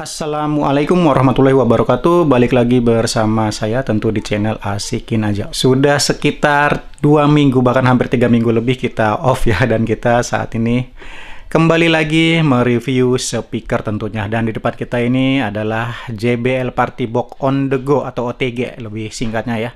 Assalamualaikum warahmatullahi wabarakatuh. Balik lagi bersama saya tentu di channel Asikin Aja. Sudah sekitar 2 minggu bahkan hampir 3 minggu lebih kita off ya, dan kita saat ini kembali lagi mereview speaker tentunya. Dan di depan kita ini adalah JBL Partybox On The Go atau OTG lebih singkatnya ya.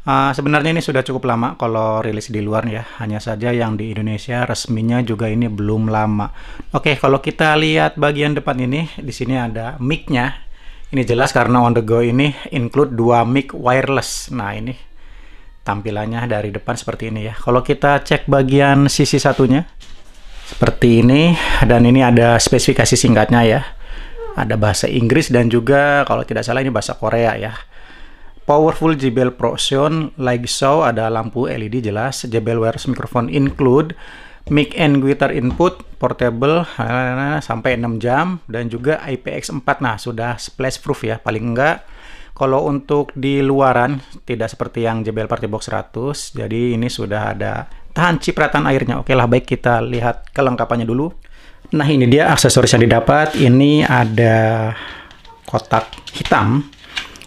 Sebenarnya ini sudah cukup lama kalau rilis di luar ya, hanya saja yang di Indonesia resminya juga ini belum lama. Oke, kalau kita lihat bagian depan ini, di sini ada mic-nya. Ini jelas karena On The Go ini include 2 mic wireless. Nah, ini tampilannya dari depan seperti ini ya. Kalau kita cek bagian sisi satunya seperti ini, dan ini ada spesifikasi singkatnya ya. Ada bahasa Inggris dan juga kalau tidak salah ini bahasa Korea ya. Powerful JBL Pro Sound, like so, ada lampu LED jelas, JBL wireless microphone include, mic and guitar input, portable, sampai 6 jam, dan juga IPX4, nah sudah splash proof ya, paling enggak. Kalau untuk di luaran, tidak seperti yang JBL Partybox 100, jadi ini sudah ada tahan cipratan airnya. Oke lah, baik kita lihat kelengkapannya dulu. Nah ini dia aksesoris yang didapat, ini ada kotak hitam.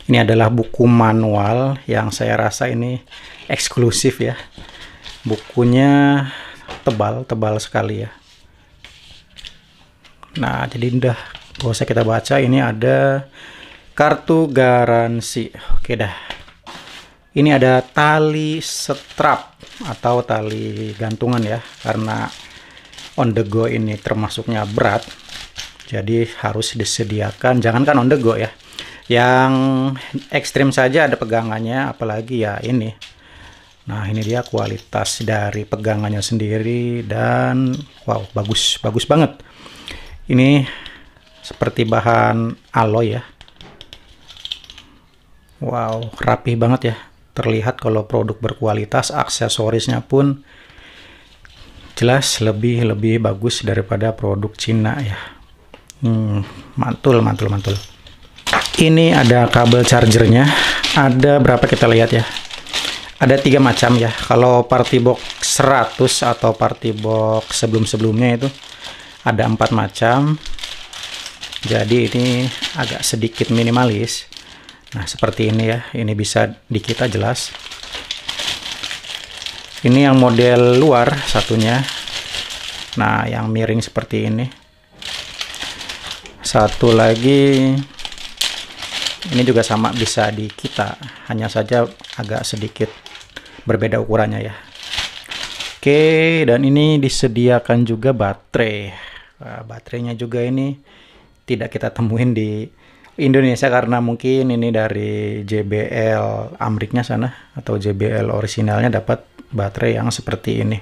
Ini adalah buku manual yang saya rasa ini eksklusif ya. Bukunya tebal sekali ya. Nah, jadi udah gak usah kita baca, ini ada kartu garansi. Oke dah. Ini ada tali strap atau tali gantungan ya, karena On The Go ini termasuknya berat. Jadi harus disediakan, jangankan On The Go ya. Yang ekstrim saja ada pegangannya, apalagi ya ini. Nah ini dia kualitas dari pegangannya sendiri, dan wow, bagus banget. Ini seperti bahan alloy ya. Wow, rapih banget ya. Terlihat kalau produk berkualitas, aksesorisnya pun jelas lebih bagus daripada produk Cina ya. Mantul. Ini ada kabel chargernya, ada berapa kita lihat ya, ada 3 macam ya. Kalau Partybox 100 atau Partybox sebelumnya itu ada 4 macam, jadi ini agak sedikit minimalis. Nah seperti ini ya, ini bisa di kita jelas. Ini yang model luar satunya, nah yang miring seperti ini. Satu lagi ini juga sama, bisa di kita, hanya saja agak sedikit berbeda ukurannya ya. Oke, dan ini disediakan juga baterai. Nah, baterainya juga ini tidak kita temuin di Indonesia karena mungkin ini dari JBL Ameriknya sana atau JBL originalnya dapat baterai yang seperti ini.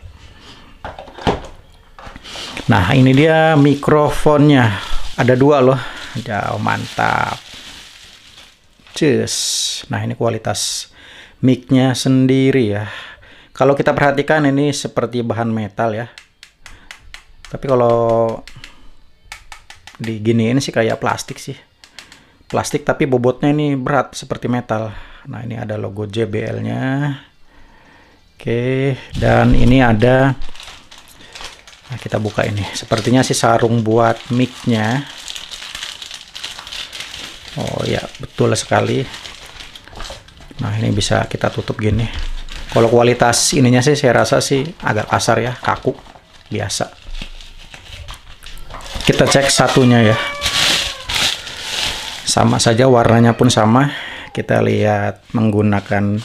Nah ini dia mikrofonnya, ada 2 loh. Jauh, mantap. Nah ini kualitas mic-nya sendiri ya. Kalau kita perhatikan ini seperti bahan metal ya. Tapi kalau diginiin sih kayak plastik sih. Plastik tapi bobotnya ini berat seperti metal. Nah ini ada logo JBL-nya. Oke, dan ini ada, nah kita buka ini. Sepertinya sih sarung buat mic-nya. Oh ya, betul sekali. Nah ini bisa kita tutup gini. Kalau kualitas ininya sih saya rasa sih agak kasar ya, kaku biasa. Kita cek satunya ya, sama saja, warnanya pun sama. Kita lihat menggunakan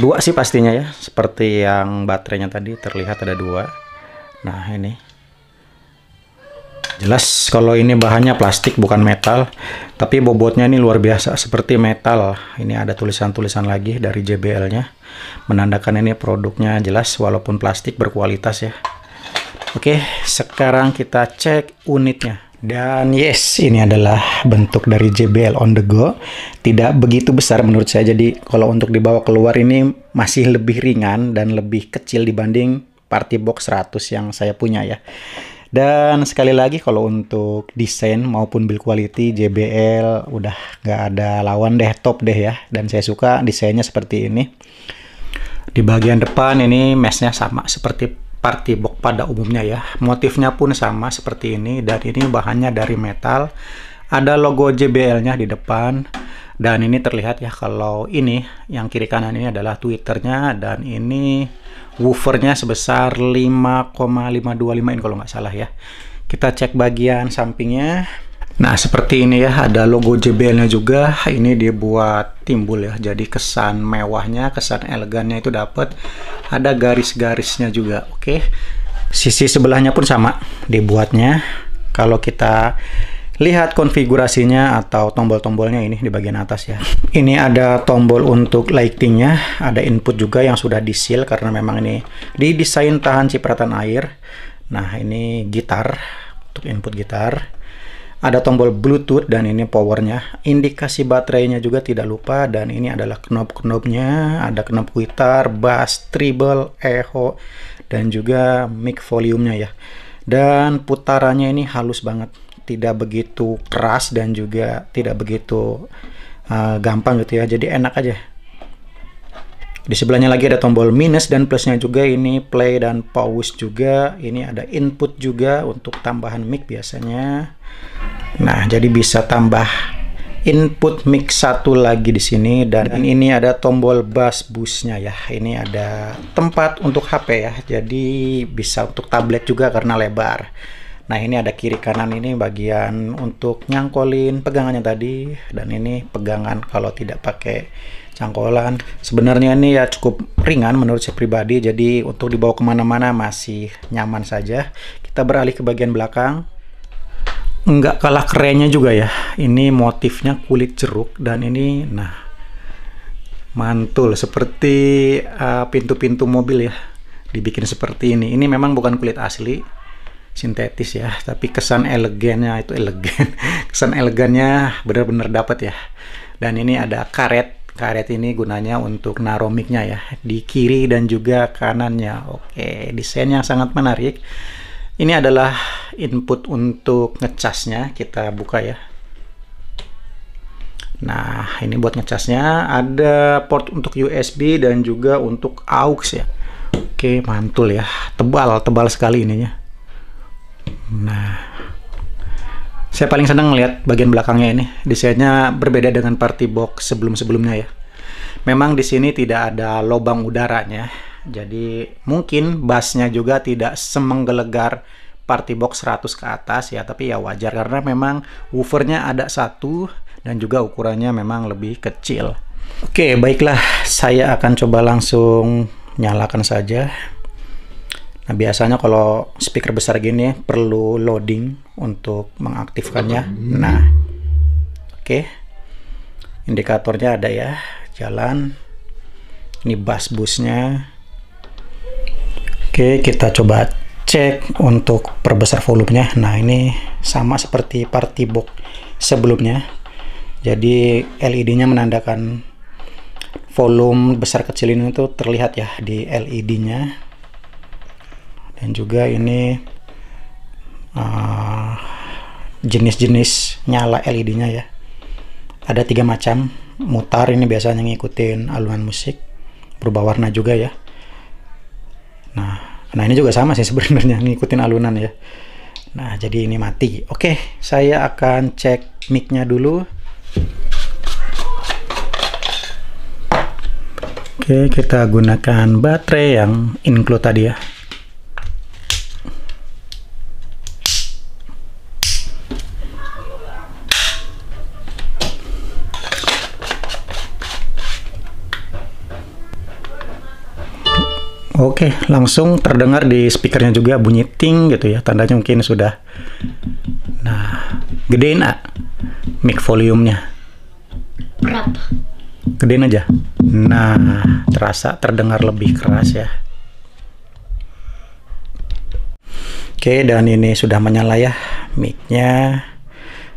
2 sih pastinya ya, seperti yang baterainya tadi terlihat ada 2. Nah ini jelas kalau ini bahannya plastik bukan metal, tapi bobotnya ini luar biasa seperti metal. Ini ada tulisan-tulisan lagi dari JBL-nya, menandakan ini produknya jelas walaupun plastik berkualitas ya. Oke, sekarang kita cek unitnya. Dan yes, ini adalah bentuk dari JBL On The Go. Tidak begitu besar menurut saya, jadi kalau untuk dibawa keluar ini masih lebih ringan dan lebih kecil dibanding Partybox 100 yang saya punya ya. Dan sekali lagi kalau untuk desain maupun build quality, JBL udah nggak ada lawan deh, top deh ya. Dan saya suka desainnya seperti ini. Di bagian depan ini meshnya sama seperti party box pada umumnya ya. Motifnya pun sama seperti ini, dan ini bahannya dari metal. Ada logo JBL-nya di depan, dan ini terlihat ya kalau ini yang kiri kanan ini adalah tweeternya, dan ini woofernya sebesar 5,525 in kalau nggak salah ya. Kita cek bagian sampingnya. Nah, seperti ini ya, ada logo JBL-nya juga. Ini dibuat timbul ya, jadi kesan mewahnya, kesan elegannya itu dapat. Ada garis-garisnya juga. Oke. Sisi sebelahnya pun sama dibuatnya. Kalau kita lihat konfigurasinya atau tombol-tombolnya ini di bagian atas ya. Ini ada tombol untuk lightingnya, ada input juga yang sudah di-seal karena memang ini didesain tahan cipratan air. Nah, ini gitar, untuk input gitar. Ada tombol Bluetooth dan ini powernya. Indikasi baterainya juga tidak lupa, dan ini adalah knob-knobnya. Ada knob gitar, bass, treble, echo, dan juga mic volume-nya ya. Dan putarannya ini halus banget, tidak begitu keras dan juga tidak begitu gampang gitu ya. Jadi enak aja. Di sebelahnya lagi ada tombol minus dan plusnya juga, ini play dan pause juga. Ini ada input juga untuk tambahan mic biasanya. Nah, jadi bisa tambah input mic satu lagi di sini, dan ini ada tombol bass boost-nya ya. Ini ada tempat untuk HP ya. Jadi bisa untuk tablet juga karena lebar. Nah, ini ada kiri kanan, ini bagian untuk nyangkolin pegangannya tadi, dan ini pegangan kalau tidak pakai cangkolan. Sebenarnya ini ya cukup ringan menurut saya pribadi, jadi untuk dibawa kemana-mana masih nyaman saja. Kita beralih ke bagian belakang. Nggak kalah kerennya juga ya, ini motifnya kulit jeruk, dan ini nah mantul seperti pintu-pintu mobil ya, dibikin seperti ini. Ini memang bukan kulit asli, sintetis ya, tapi kesan elegannya itu elegan. Kesan elegannya benar-benar dapat ya. Dan ini ada karet. Karet ini gunanya untuk naruh mic-nya ya, di kiri dan juga kanannya. Oke, desainnya sangat menarik. Ini adalah input untuk ngecasnya, kita buka ya. Nah, ini buat ngecasnya, ada port untuk USB dan juga untuk aux ya. Oke, mantul ya, tebal sekali ininya. Nah, saya paling senang melihat bagian belakangnya ini. Desainnya berbeda dengan party box sebelum-sebelumnya ya. Memang di sini tidak ada lubang udaranya, jadi mungkin bassnya juga tidak semenggelegar party box 100 ke atas ya, tapi ya wajar karena memang woofernya ada satu dan juga ukurannya memang lebih kecil. Oke, baiklah, saya akan coba langsung nyalakan saja. Nah, biasanya kalau speaker besar gini perlu loading untuk mengaktifkannya. Nah, oke. Indikatornya ada ya, jalan. Ini bass boost-nya. Oke, kita coba cek untuk perbesar volumenya. Nah, ini sama seperti party box sebelumnya. Jadi LED-nya menandakan volume besar kecil ini tuh terlihat ya di LED-nya. Dan juga ini jenis-jenis nyala LED-nya ya. Ada 3 macam. Mutar ini biasanya ngikutin alunan musik, berubah warna juga ya. Nah ini juga sama sih sebenarnya, ngikutin alunan ya. Nah, jadi ini mati. Oke, saya akan cek mic-nya dulu. Oke, kita gunakan baterai yang include tadi ya. Oke, langsung terdengar di speakernya juga bunyi ting gitu ya, tandanya mungkin sudah. Nah, gedein mic volumenya. Berapa? Gedein aja. Nah, terasa terdengar lebih keras ya. Oke, dan ini sudah menyala ya mic-nya.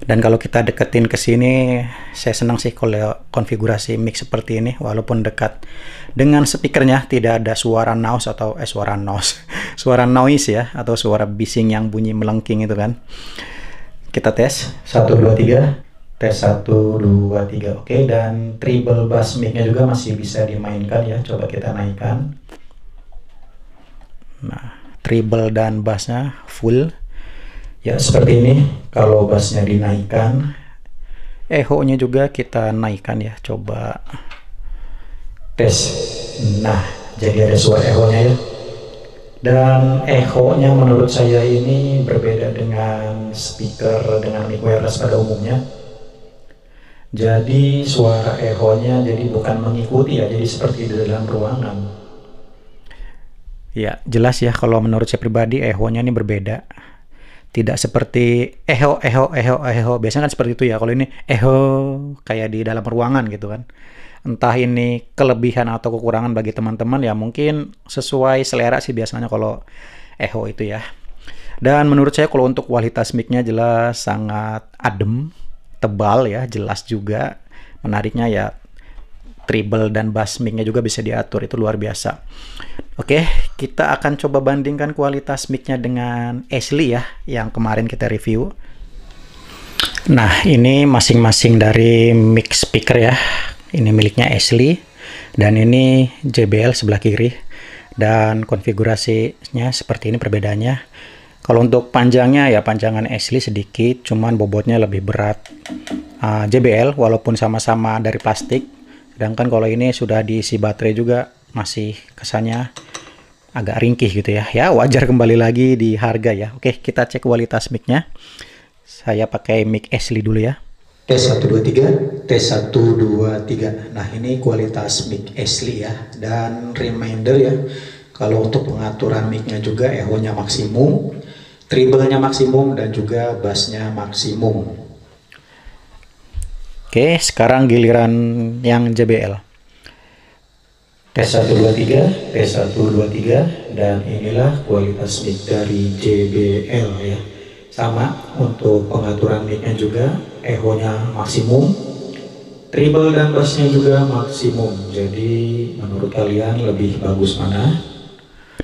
Dan kalau kita deketin ke sini, saya senang sih kalau konfigurasi mic seperti ini, walaupun dekat dengan speakernya tidak ada suara noise atau suara noise ya, atau suara bising yang bunyi melengking itu kan. Kita tes 1 2 3. Tes 1 2 3. Oke, dan treble bass mic-nya juga masih bisa dimainkan ya. Coba kita naikkan. Nah, treble dan bassnya full. Ya seperti ini. Kalau bassnya dinaikkan, echo-nya juga kita naikkan ya. Coba tes. Nah, jadi ada suara echo-nya ya. Dan echo-nya menurut saya ini berbeda dengan speaker dengan mic wireless pada umumnya. Jadi suara echo-nya jadi bukan mengikuti ya, jadi seperti di dalam ruangan. Ya, jelas ya kalau menurut saya pribadi echo-nya ini berbeda. Tidak seperti echo. Biasanya kan seperti itu ya. Kalau ini echo kayak di dalam ruangan gitu kan. Entah ini kelebihan atau kekurangan bagi teman-teman ya, mungkin sesuai selera sih biasanya kalau echo itu ya. Dan menurut saya kalau untuk kualitas mic-nya jelas sangat adem, tebal ya, jelas juga. Menariknya ya treble dan bass mic-nya juga bisa diatur, itu luar biasa. Oke, kita akan coba bandingkan kualitas mic-nya dengan Ashley ya, yang kemarin kita review. Nah, ini masing-masing dari mic speaker ya. Ini miliknya Ashley, dan ini JBL sebelah kiri. Dan konfigurasinya seperti ini perbedaannya. Kalau untuk panjangnya ya panjangan Ashley sedikit, cuman bobotnya lebih berat JBL walaupun sama-sama dari plastik. Sedangkan kalau ini sudah diisi baterai juga, masih kesannya agak ringkih gitu ya. Ya wajar, kembali lagi di harga ya. Oke, kita cek kualitas mic-nya. Saya pakai mic Ashley dulu ya. Tes 1 2 3, tes 1 2 3. Nah, ini kualitas mic Ashley ya. Dan reminder ya, kalau untuk pengaturan mic-nya juga echo-nya maksimum, treble-nya maksimum, dan juga bass-nya maksimum. Oke, sekarang giliran yang JBL. Tes 1 2 3, tes 1 2 3, dan inilah kualitas mic dari JBL ya. Sama untuk pengaturan mic-nya juga, echo-nya maksimum, treble dan bass-nya juga maksimum. Jadi menurut kalian lebih bagus mana?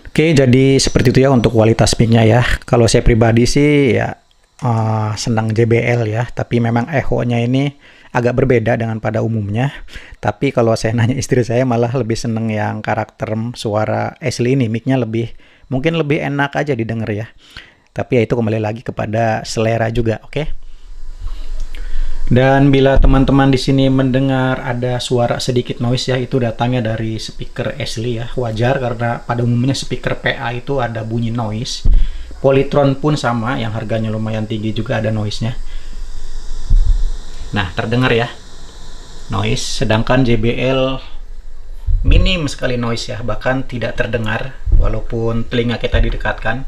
Oke, jadi seperti itu ya untuk kualitas mic-nya ya. Kalau saya pribadi sih ya senang JBL ya, tapi memang echo-nya ini agak berbeda dengan pada umumnya. Tapi kalau saya nanya istri saya, malah lebih seneng yang karakter suara Ashley ini, mic-nya mungkin lebih enak aja didengar ya. Tapi ya itu kembali lagi kepada selera juga, oke? Dan bila teman-teman di sini mendengar ada suara sedikit noise ya, itu datangnya dari speaker Ashley ya. Wajar karena pada umumnya speaker PA itu ada bunyi noise. Polytron pun sama, yang harganya lumayan tinggi juga ada noise-nya. Nah, terdengar ya noise, sedangkan JBL minim sekali noise ya, bahkan tidak terdengar walaupun telinga kita didekatkan.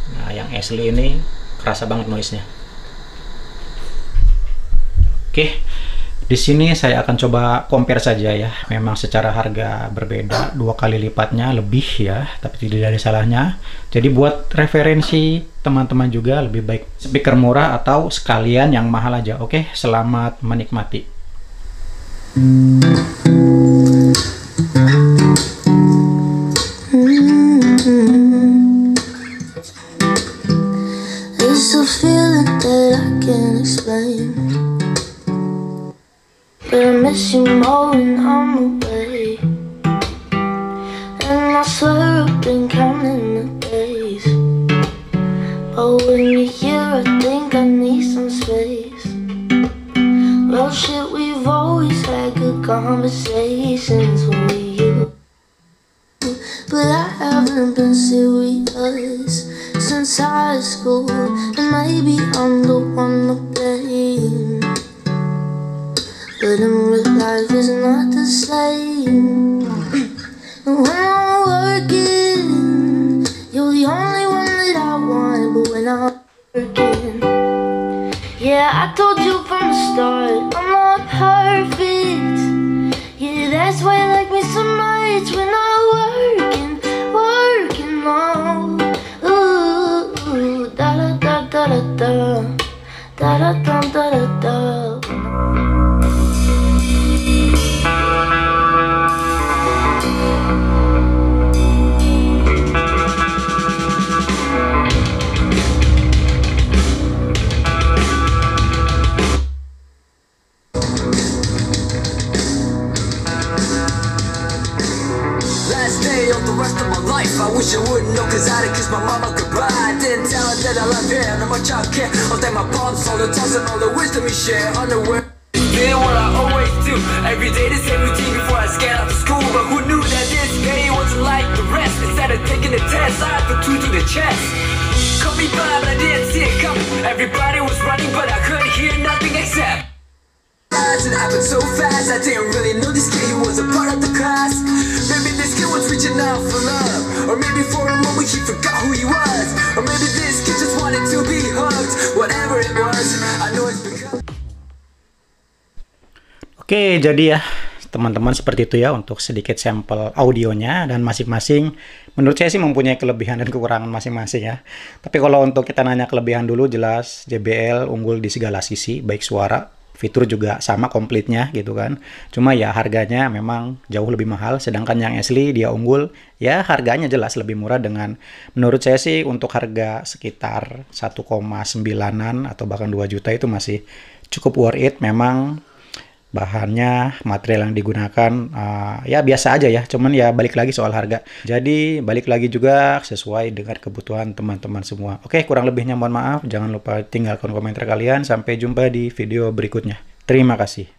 Nah, yang Ashley ini kerasa banget noise-nya. Oke, di sini saya akan coba compare saja ya. Memang secara harga berbeda, 2 kali lipatnya lebih ya, tapi tidak ada salahnya. Jadi buat referensi teman-teman juga, lebih baik speaker murah atau sekalian yang mahal aja. Oke, selamat menikmati. It's a feeling that I can't explain, but I miss you more when I'm away. And I swear I've been counting the days, but when you're here I think I need some space. Well shit, we've always had good conversations with you, but I haven't been serious since high school. And maybe I'm the one to blame, but in real life it's not the same. And when I'm working, you're the only one that I want. But when I'm working, yeah, I told you from the start, I'm not perfect. Yeah, that's why you like me so much. When I'm working on, ooh, da da da da da da da da da da da. rest of my life. I wish I wouldn't know, cause I didn't kiss my mama goodbye. I didn't tell her that I love her, how much I care. I'll thank my pops, all the times and all the wisdom we share. Underwear, did what I always do. Every day the same routine before I scan out to school. But who knew that this day wasn't like the rest? Instead of taking the test, I put 2 to the chest. Caught me by, but I didn't see it coming. Everybody was running, but I couldn't hear nothing except it happened so fast, I didn't really know this kid, he was a part of the class. Maybe this kid was reaching out for love, or maybe for a moment he forgot who he was, or maybe this kid just wanted to be hugged. Whatever it was, I know it's because... Oke, jadi ya teman-teman seperti itu ya untuk sedikit sampel audionya, dan masing-masing menurut saya sih mempunyai kelebihan dan kekurangan masing-masing ya. Tapi kalau untuk kita nanya kelebihan dulu, jelas JBL unggul di segala sisi, baik suara, fitur juga sama komplitnya gitu kan. Cuma ya harganya memang jauh lebih mahal, sedangkan yang asli dia unggul ya harganya jelas lebih murah dengan menurut saya sih untuk harga sekitar 1,9-an atau bahkan 2 juta itu masih cukup worth it. Memang bahannya, material yang digunakan ya biasa aja ya, cuman ya balik lagi soal harga. Jadi balik lagi juga sesuai dengan kebutuhan teman-teman semua. Oke, kurang lebihnya mohon maaf. Jangan lupa tinggalkan komentar kalian. Sampai jumpa di video berikutnya. Terima kasih.